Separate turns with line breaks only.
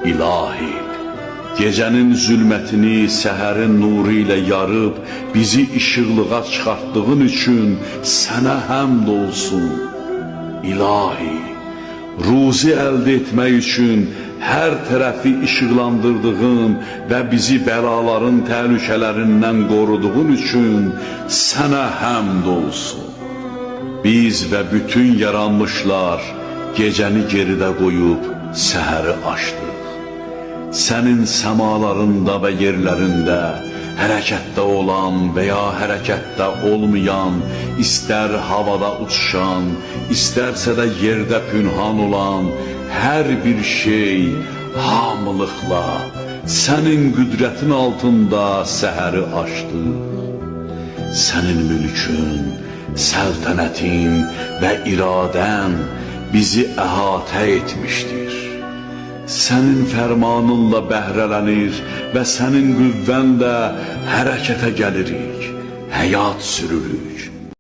İlahi, gecənin zülmətini səhərin nuru ilə yarıb bizi işıqlığa çıxartdığın üçün sənə həmd olsun. İlahi, ruzi əldə etmək üçün hər tərəfi işıqlandırdığın və bizi bəlaların təhlükələrindən qoruduğun üçün sənə həmd olsun. Biz və bütün yaranmışlar gecəni geridə qoyub səhəri açdıq. Sənin səmalarında və yerlərində hərəkətdə olan və ya hərəkətdə olmayan, istər havada uçuşan, istərsə də yerdə pünhan olan hər bir şey hamılıqla sənin qüdrətin altında səhəri açdı. Sənin mülkün, səltənətin və iradən bizi əhatə etmişdir. Sənin fərmanınla bəhrələnir və sənin qüvvənlə hərəkətə gəlirik, həyat sürürük.